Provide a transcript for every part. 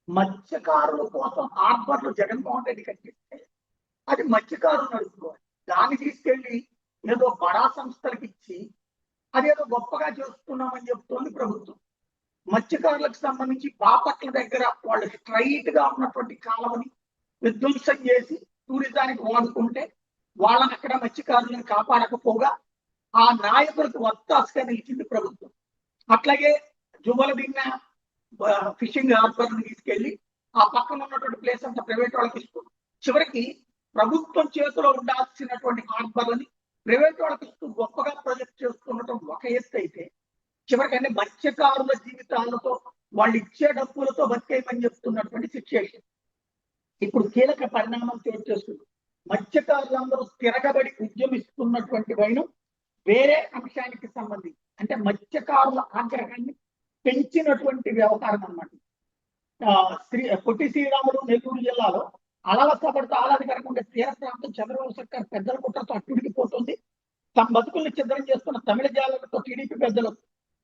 మత్స్యకారుల కోసం హార్బర్లు జగన్మోహన్ రెడ్డి కట్టిస్తే అది మత్స్యకారులు నడుపుకోవాలి. దాన్ని తీసుకెళ్లి ఏదో బడా సంస్థలకు ఇచ్చి అదేదో గొప్పగా చేస్తున్నామని చెప్తోంది ప్రభుత్వం. మత్స్యకారులకు సంబంధించి బాపట్ల దగ్గర వాళ్ళు స్ట్రైట్ గా ఉన్నటువంటి కాలువని విధ్వంసం చేసి టూరిజానికి వాడుకుంటే వాళ్ళని అక్కడ మత్స్యకారులను కాపాడకపోగా ఆ నాయకులకు వత్తాసుగా నిలిచింది ప్రభుత్వం. అట్లాగే జువలదిన్న ఫిషింగ్ హార్బర్ తీసుకెళ్లి ఆ పక్కన ఉన్నటువంటి ప్లేస్ అంతా ప్రైవేట్ వాళ్ళకి ఇస్తూ చివరికి ప్రభుత్వం చేతిలో ఉండాల్సినటువంటి హార్బర్లని ప్రైవేట్ వాళ్ళకి ఇస్తూ గొప్పగా ప్రొజెక్ట్ చేస్తున్నటువంటి ఒక ఎత్తు అయితే చివరికన్నీ మత్స్యకారుల జీవితాలతో వాళ్ళు ఇచ్చే డబ్బులతో బతికేయమని చెప్తున్నటువంటి సిచ్యుయేషన్ ఇప్పుడు కీలక పరిణామం చోటు చేస్తుంది. మత్స్యకారులందరూ తిరగబడి ఉద్యమిస్తున్నటువంటి వైనం వేరే అంశానికి సంబంధించి అంటే మత్స్యకారుల ఆగ్రహాన్ని పెంచినటువంటి వ్యవహారం అన్నమాట. పొట్టి శ్రీరాములు నెల్లూరు జిల్లాలో అలవస్థపడుతూ ఆహ్లాదకరంగా తీర ప్రాంతం చంద్రబాబు సర్కార్ పెద్దల కుట్రతో అట్టుడికిపోతుంది. తమ బతుకుల్ని ఛిద్రం చేస్తున్న తమిళ జాలతో టీడీపీ పెద్దలు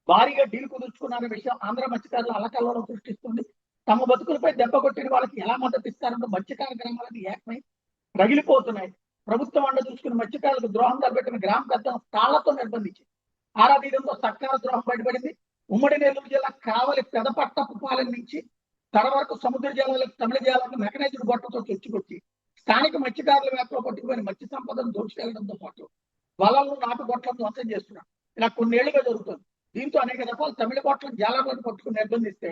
భారీగా డీల్ కుదుర్చుకున్న విషయం ఆంధ్ర మత్స్యకారులు అలకల్లోలం సృష్టిస్తుంది. తమ బతుకులపై దెబ్బ కొట్టిన వాళ్ళకి ఎలా మద్దతు ఇస్తారంటూ మత్స్యకార గ్రామాలను ఏకమై రగిలిపోతున్నాయి. ప్రభుత్వం అండ చూసుకుని మత్స్యకారులకు ద్రోహం తలపెట్టిన గ్రామ పెద్దలను తాళ్లతో నిర్బంధించి ఆరాధీయంతో సర్కారు ద్రోహం బయటపడింది. ఉమ్మడి నెల్లూరు జిల్లా కావలి పెదపట్టపు పాలెం నుంచి తడ వరకు సముద్ర జలాలకు తమిళ జలాలకు మెకనైజ్డ్ బొట్టతో చొచ్చుకొచ్చి స్థానిక మత్స్యకారుల వేపలో పట్టుకుని మత్స్య సంపదను దోచుకెళ్లడంతో పాటు వలలు నాటు బొట్లను ధ్వంసం చేస్తున్నారు. ఇలా కొన్నేళ్లుగా జరుగుతుంది. దీంతో అనేక రకాల తమిళ బొట్లను జాలాలను పట్టుకుని నిర్బంధిస్తే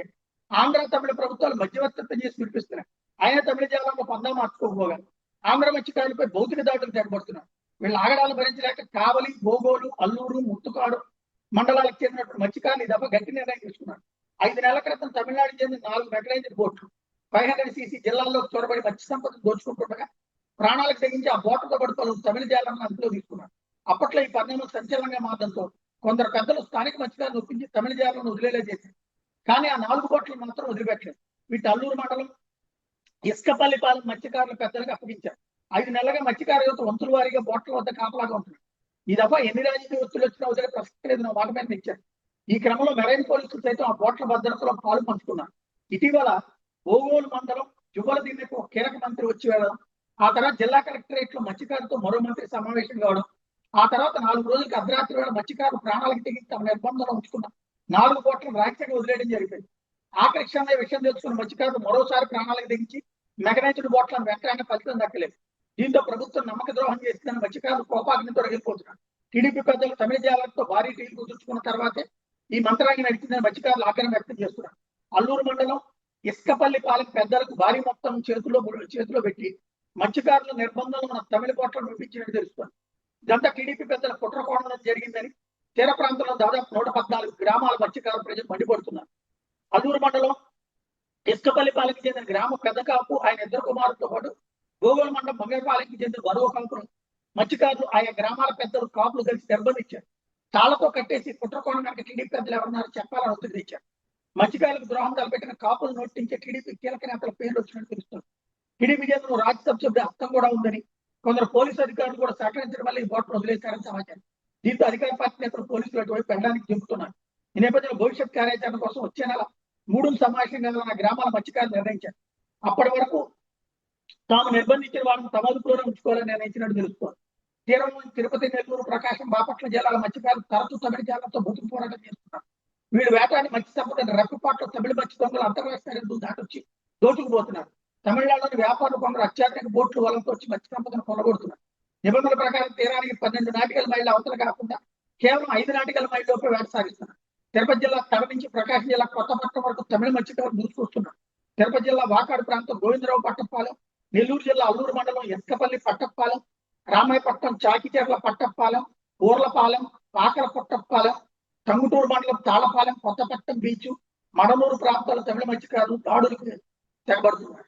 ఆంధ్ర తమిళ ప్రభుత్వాలు మధ్యవర్తిత్వం చేసి వినిపిస్తున్నాయి. ఆయన తమిళ జాలంలో పందా మార్చుకోకపోగారు ఆంధ్ర మత్స్యకారులపై భౌతిక దాడులు చేపడుతున్నారు. వీళ్ళ ఆగడాలు భరించలేక కావలి, బోగోలు, అల్లూరు, ముత్తుకాడు మండలాలకు చెందినటువంటి మత్స్యకారులు దెబ్బ గట్టి నిర్ణయం తీసుకున్నారు. 5 నెలల క్రితం తమిళనాడు చెందిన 4 మెకనైజ్డ్ బోట్లు 500 cc జిల్లాల్లో చొరబడి మత్స్య సంపదను దోచుకుంటుండగా ప్రాణాలకు తెగించి ఆ బోట్లతో పడుకోలు తమిళ జాలను అదుపులో తీసుకున్నారు. అప్పట్లో ఈ పరిణామం సంచలనంగా మారడంతో కొందరు పెద్దలు స్థానిక మత్స్యకారులు ఒప్పించి తమిళ జాలను వదిలేలా చేశారు. కానీ ఆ 4 బోట్లు మాత్రం వదిలిపెట్టలేదు. వీటి అల్లూరు మండలం ఇసుకపల్లిపాలెం మత్స్యకారుల పెద్దలకు అప్పగించారు. 5 నెలలుగా మత్స్యకారు యువత వంతుల వారీగా బోట్ల వద్ద కాపలాగా ఉంటున్నారు. ఈ దఫా ఎన్ని రాజకీయ ఒత్తులు వచ్చినా వదిలే ప్రసక్తి లేదు మాట మీద ఇచ్చారు. ఈ క్రమంలో మెరైన్ పోలీసులు సైతం ఆ బోట్ల భద్రతలో పాలు పంచుకున్నారు. ఇటీవల ఒంగోలు మండలం జువలదిన్నకు ఒక కీలక మంత్రి వచ్చి వెళ్ళడం, ఆ తర్వాత జిల్లా కలెక్టరేట్ లో మత్స్యకారులతో మరో మంత్రి సమావేశం కావడం, ఆ తర్వాత 4 రోజులకి అర్ధరాత్రి వేళ మత్స్యకారులు ప్రాణాలకు తెగించి తమ నిర్బంధంలో ఉంచుకున్న 4 బోట్లను రాజ్యాంగం వదిలేయడం జరిగింది. ఆఖరి క్షణంలో విషయం తెలుసుకున్న మత్స్యకారులు మరోసారి ప్రాణాలకు తెగించి మెకనైజ్డ్ బోట్లను వెంటనే ఫలితం దక్కలేదు. దీంతో ప్రభుత్వం నమ్మక ద్రోహం చేసిందని మత్స్యకారులు కోపాగ్నితో రగిలిపోతున్నారు. టీడీపీ పెద్దలు తమిళ జాలతో భారీ డీల్ కుదుర్చుకున్న తర్వాతే ఈ మంత్రాంగం నడిచిందని మత్స్యకారులు ఆగ్రహం వ్యక్తం చేస్తున్నారు. అల్లూరు మండలం ఇసుకపల్లిపాలెం పెద్దలకు భారీ మొత్తం చేతిలో పెట్టి మత్స్యకారుల నిర్బంధంలో ఉన్న తమిళ బోట్లను పంపించినట్టు తెలుస్తుంది. ఇదంతా టీడీపీ పెద్దల కుట్రకోణంలో జరిగిందని తీర ప్రాంతంలో దాదాపు 114 గ్రామాల మత్స్యకారులు ప్రజలు మండిపడుతున్నారు. అల్లూరు మండలం ఇసుకపల్లిపాలెంకి చెందిన గ్రామ పెద్ద కాపు ఆయన 2 కుమారులతో పాటు గోగోలు మండలం బంగారపాలెంకి చెందిన మరో కాపులు మత్స్యకారులు ఆయా గ్రామాల పెద్దలు కాపులు కలిసి నిర్బంధించారు. తాళ్లతో కట్టేసి కుట్రకోణం కనుక టీడీపీ పెద్దలు ఎవరన్నారు చెప్పాలని ఒత్తిడి తెచ్చారు. మత్స్యకారులకు ద్రోహం తలపెట్టిన కాపులు నోటించే టీడీపీ కీలక నేతల పేర్లు వచ్చినట్టు తెలుస్తుంది. టీడీపీ చేతులు రాజ్యసభ సభ్యుడి హస్తం కూడా ఉందని కొందరు పోలీసు అధికారులు కూడా సహకరించడం వల్ల ఈ బోట్లు వదిలేశారని సమాచారం. దీంతో అధికార పార్టీ నేతలు పోలీసులు అటువైపు వెళ్ళడానికి చెబుతున్నారు. ఈ నేపథ్యంలో భవిష్యత్ కార్యాచరణ కోసం వచ్చే నెల 3 సమావేశం కావాలన్న గ్రామాల మత్స్యకారులు నిర్ణయించారు. అప్పటి వరకు తాము నిర్బంధించిన వారిని తమ అదుపులోనే ఉంచుకోవాలని నిర్ణయించినట్టు తెలుస్తోంది. తీరం తిరుపతి, నెల్లూరు, ప్రకాశం, బాపట్ల జిల్లాల మత్స్యకారులు తరచూ తమిళ జాలతో బతుకు పోరాటం చేస్తున్నారు. వీళ్ళు వేటాడి మత్స్య సంపదను రెప్పపాట్లో తమిళ మత్స్య దొంగలు అంతర్రాష్ట్ర సరిహద్దులు దాటొచ్చి దోచుకుపోతున్నారు. తమిళనాడులోని వ్యాపారులు కొందరు అత్యాధునిక బోట్లు వలతో వచ్చి మత్స్య సంపదను కొనగొడుతున్నారు. నిబంధనల ప్రకారం తీరానికి 12 నాటికల్ మైళ్ళ అవతల కాకుండా కేవలం 5 నాటికల్ మైళ్ళ లోపే వేట సాగిస్తున్నారు. తిరుపతి జిల్లా తడ నుంచి ప్రకాశం జిల్లా కొత్తపట్నం వరకు తమిళ మత్స్యకారులు దూసుకొస్తున్నారు. తిరుపతి జిల్లా వాకాడు ప్రాంతం గోవిందరావు పట్టపాలెం, నెల్లూరు జిల్లా అల్లూరు మండలం ఎస్కపల్లి పట్టపాలెం, రామాయపట్నం చాకిచెర్ల పట్టపాలెం, ఊర్లపాలెం, పాకల పట్టపాలెం, టంగుటూరు మండలం తాళపాలెం, కొత్తపట్నం బీచ్, మడనూరు ప్రాంతాల తమిళ మత్స్యకారులు దాడులకు తెగబడుతున్నారు.